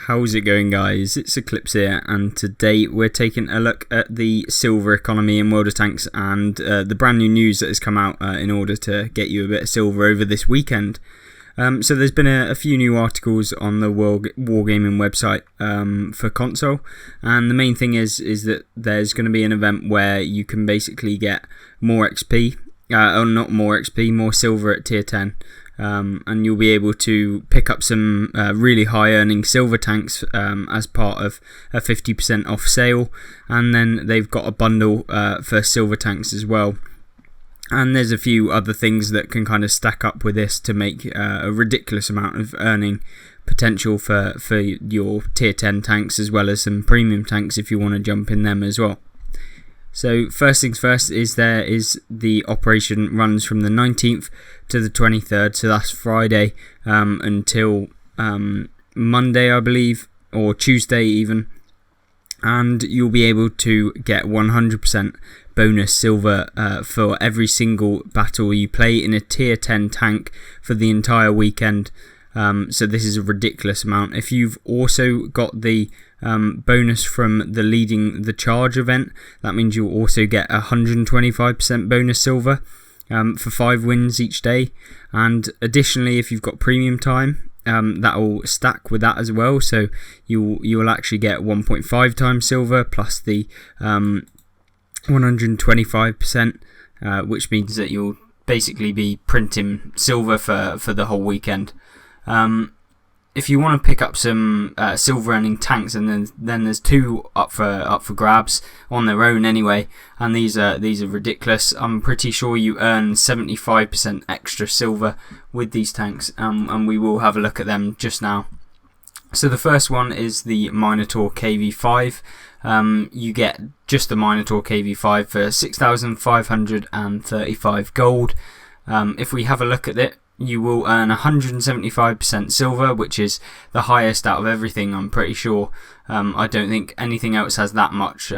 How's it going, guys? It's Eclipse here, and today we're taking a look at the silver economy in World of Tanks and the brand new news that has come out in order to get you a bit of silver over this weekend. So there's been a few new articles on the Wargaming website for console, and the main thing is that there's going to be an event where you can basically get more XP, more silver at tier 10. And you'll be able to pick up some really high earning silver tanks as part of a 50% off sale, and then they've got a bundle for silver tanks as well. And there's a few other things that can kind of stack up with this to make a ridiculous amount of earning potential for your tier 10 tanks, as well as some premium tanks if you want to jump in them as well. So first things first is the operation runs from the 19th to the 23rd, so that's Friday until Monday, I believe, or Tuesday even, and you'll be able to get 100% bonus silver for every single battle you play in a tier 10 tank for the entire weekend. So this is a ridiculous amount. If you've also got the bonus from the leading the charge event, that means you'll also get 125% bonus silver for 5 wins each day. And additionally, if you've got premium time, that will stack with that as well. So you'll actually get 1.5 times silver plus the 125%, which means that you'll basically be printing silver for the whole weekend. If you want to pick up some silver earning tanks, and then there's two up for grabs on their own anyway, and these are ridiculous. I'm pretty sure you earn 75% extra silver with these tanks, and we will have a look at them just now. So the first one is the Minotaur KV5. You get just the Minotaur KV5 for 6,535 gold. If we have a look at it, you will earn 175% silver, which is the highest out of everything, I'm pretty sure. I don't think anything else has that much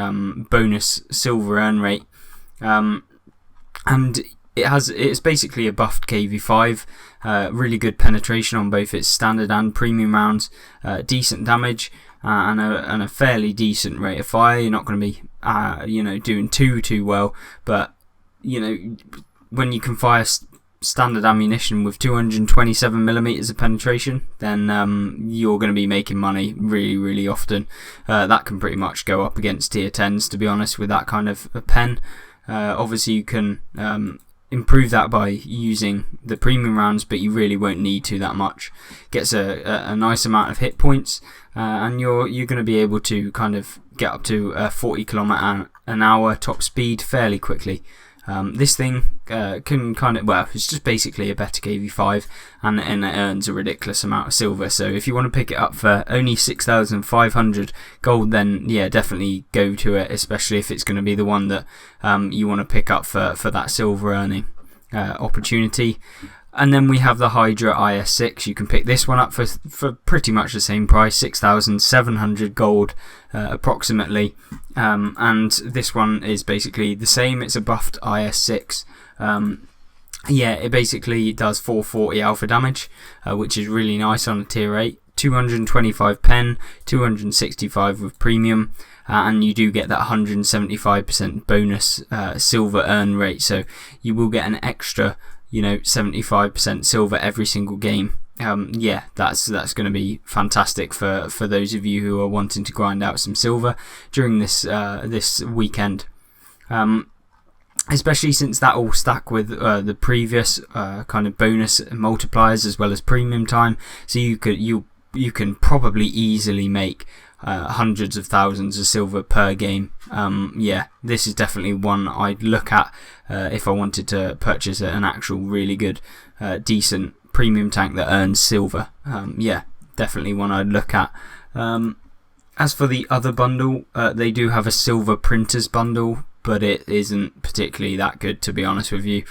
bonus silver earn rate. And it's basically a buffed KV5, really good penetration on both its standard and premium rounds, decent damage, and a fairly decent rate of fire. You're not going to be doing too well, but when you can fire standard ammunition with 227mm of penetration, then you're going to be making money really often. That can pretty much go up against tier 10s, to be honest, with that kind of a pen. Obviously you can improve that by using the premium rounds, but you really won't need to that much. Gets a nice amount of hit points, and you're going to be able to kind of get up to 40km/h top speed fairly quickly. This thing can kind of, it's just basically a better KV5, and it earns a ridiculous amount of silver. So if you want to pick it up for only 6,500 gold, then yeah, definitely go to it, especially if it's going to be the one that you want to pick up for that silver earning opportunity. And then we have the Hydra IS6. You can pick this one up for pretty much the same price, 6,700 gold approximately. And this one is basically the same. It's a buffed IS6. It basically does 440 alpha damage, which is really nice on a tier 8. 225 pen, 265 with premium, and you do get that 175% bonus silver earn rate. So you will get an extra 75% silver every single game. That's going to be fantastic for those of you who are wanting to grind out some silver during this weekend. Especially since that will stack with the previous kind of bonus multipliers as well as premium time. So you can probably easily make hundreds of thousands of silver per game. This is definitely one I'd look at if I wanted to purchase an actual really good decent premium tank that earns silver. Definitely one I'd look at. As for the other bundle, they do have a silver printers bundle, but it isn't particularly that good, to be honest with you.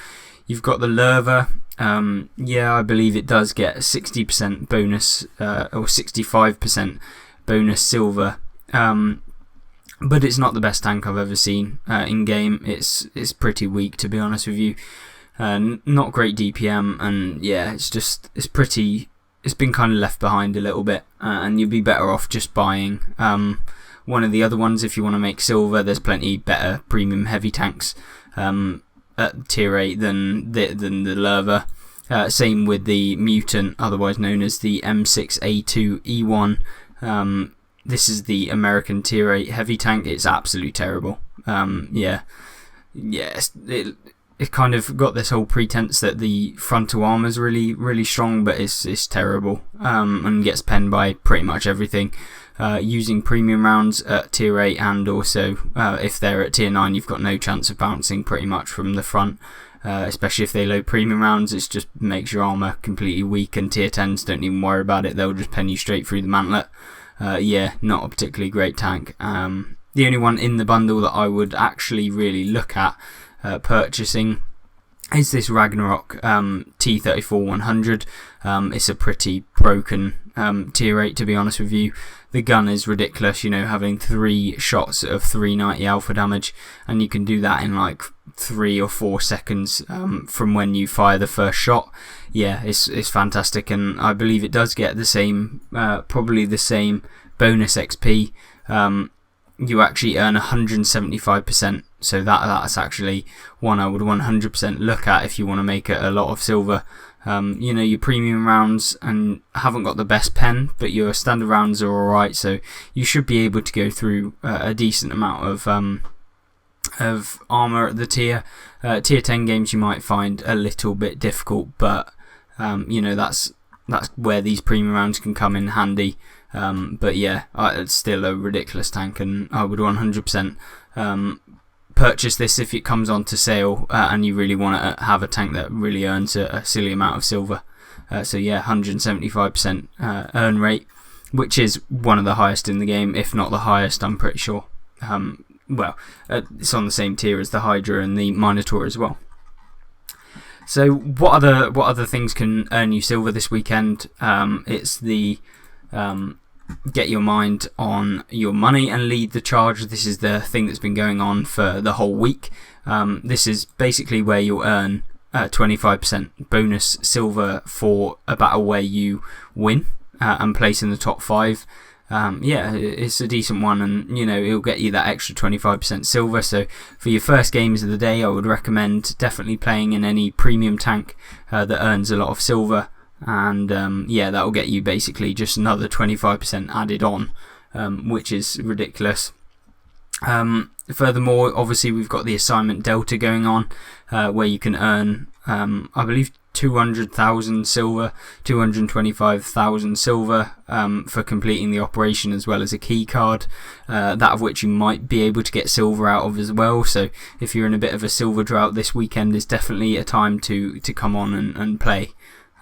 You've got the Lerva. I believe it does get 60% bonus or 65% bonus silver, but it's not the best tank I've ever seen in game. It's pretty weak, to be honest with you. Not great DPM, and yeah, it's pretty it's been kind of left behind a little bit, and you'd be better off just buying one of the other ones if you want to make silver. There's plenty better premium heavy tanks at tier 8 than the Lerva. Same with the Mutant, otherwise known as the M6A2E1. This is the American tier 8 heavy tank. It's absolutely terrible. It kind of got this whole pretense that the frontal armor is really, really strong, but it's terrible, and gets penned by pretty much everything. Using premium rounds at tier 8, and also if they're at tier 9, you've got no chance of bouncing pretty much from the front. Especially if they load premium rounds, it just makes your armor completely weak, and tier 10s don't even worry about it. They'll just pen you straight through the mantlet. Not a particularly great tank. The only one in the bundle that I would actually really look at purchasing is this Ragnarok T34-100. It's a pretty broken tier 8, to be honest with you. The gun is ridiculous, having 3 shots of 390 alpha damage, and you can do that in like 3 or 4 seconds from when you fire the first shot. It's fantastic, and I believe it does get the same, probably the same bonus XP. You actually earn 175%, so that's actually one I would 100% look at if you want to make a lot of silver. Your premium rounds and haven't got the best pen, but your standard rounds are alright, so you should be able to go through a decent amount of armor at the tier 10 games. You might find a little bit difficult, but that's where these premium rounds can come in handy. It's still a ridiculous tank, and I would 100% purchase this if it comes onto sale, and you really want to have a tank that really earns a silly amount of silver. 175% earn rate, which is one of the highest in the game, if not the highest, I'm pretty sure. It's on the same tier as the Hydra and the Minotaur as well. So what other things can earn you silver this weekend? It's the get your mind on your money and lead the charge. This is the thing that's been going on for the whole week. This is basically where you'll earn 25% bonus silver for a battle where you win and place in the top 5. It's a decent one, and it'll get you that extra 25% silver. So for your first games of the day, I would recommend definitely playing in any premium tank that earns a lot of silver, and that will get you basically just another 25% added on, which is ridiculous. Furthermore, obviously we've got the assignment Delta going on, where you can earn I believe 200,000 silver, 225,000 silver for completing the operation, as well as a key card, that of which you might be able to get silver out of as well. So if you're in a bit of a silver drought, this weekend is definitely a time to come on and play.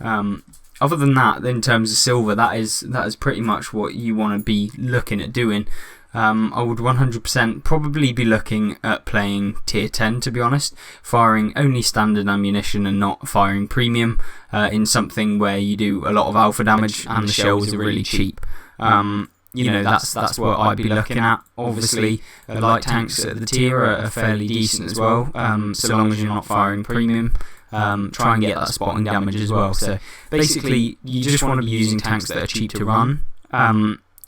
Other than that, in terms of silver, that is pretty much what you want to be looking at doing. I would 100% probably be looking at playing tier 10, to be honest, firing only standard ammunition and not firing premium, in something where you do a lot of alpha damage and the shells are really cheap. That's what I'd be looking at. Obviously, light tanks at the tier are fairly decent as well, so long as you're not firing premium. Try and get that spotting damage as well. So basically, you just want to be using tanks that are cheap to run,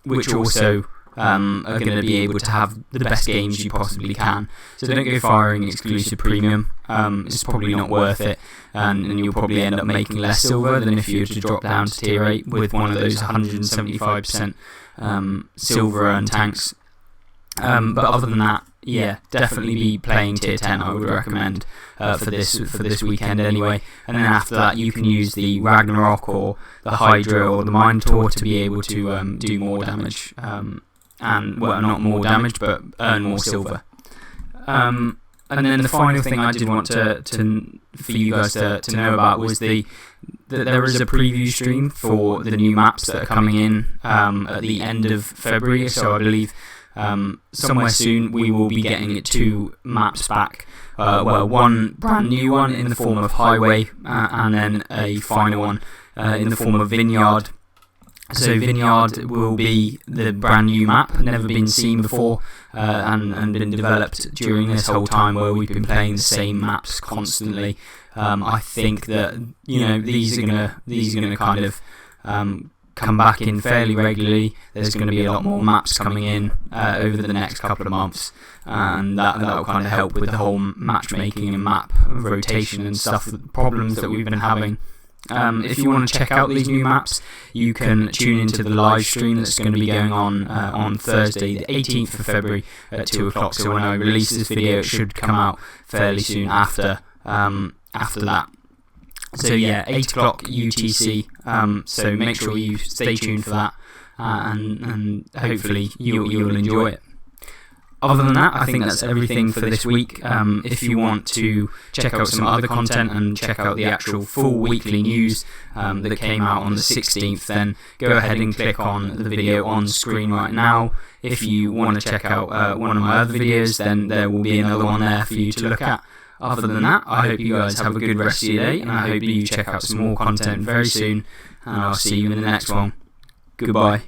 which also are going to be able to have the best games you possibly can. So don't go firing exclusive premium. It's probably not worth it, and you'll probably end up making less silver than if you were to drop down to tier 8 with one of those 175% silver earned tanks. But other than that, definitely be playing tier 10. I would recommend for this weekend anyway. And then after that, you can use the Ragnarok or the Hydra or the Minotaur to be able to do more damage. Not more damage, but earn more silver. And then the final thing I did want to for you guys to know about was that there is a preview stream for the new maps that are coming in at the end of February. So I believe somewhere soon we will be getting 2 maps back. One brand new one in the form of Highway, and then a final one in the form of Vineyard. So Vineyard will be the brand new map, never been seen before, and been developed during this whole time where we've been playing the same maps constantly. I think that these are gonna kind of come back in fairly regularly. There's going to be a lot more maps coming in over the next couple of months, and that'll kind of help with the whole matchmaking and map rotation and stuff, problems that we've been having. If you want to check out these new maps, you can tune into the live stream that's going to be going on Thursday, the 18th of February at 2 o'clock. So when I release this video, it should come out fairly soon after that. So yeah, 8 o'clock UTC, so make sure you stay tuned for that, and hopefully you'll enjoy it. Other than that, I think that's everything for this week. If you want to check out some other content and check out the actual full weekly news that came out on the 16th, then go ahead and click on the video on screen right now. If you want to check out one of my other videos, then there will be another one there for you to look at. Other than that, I hope you guys have a good rest of your day, and I hope you check out some more content very soon, and I'll see you in the next one. Goodbye.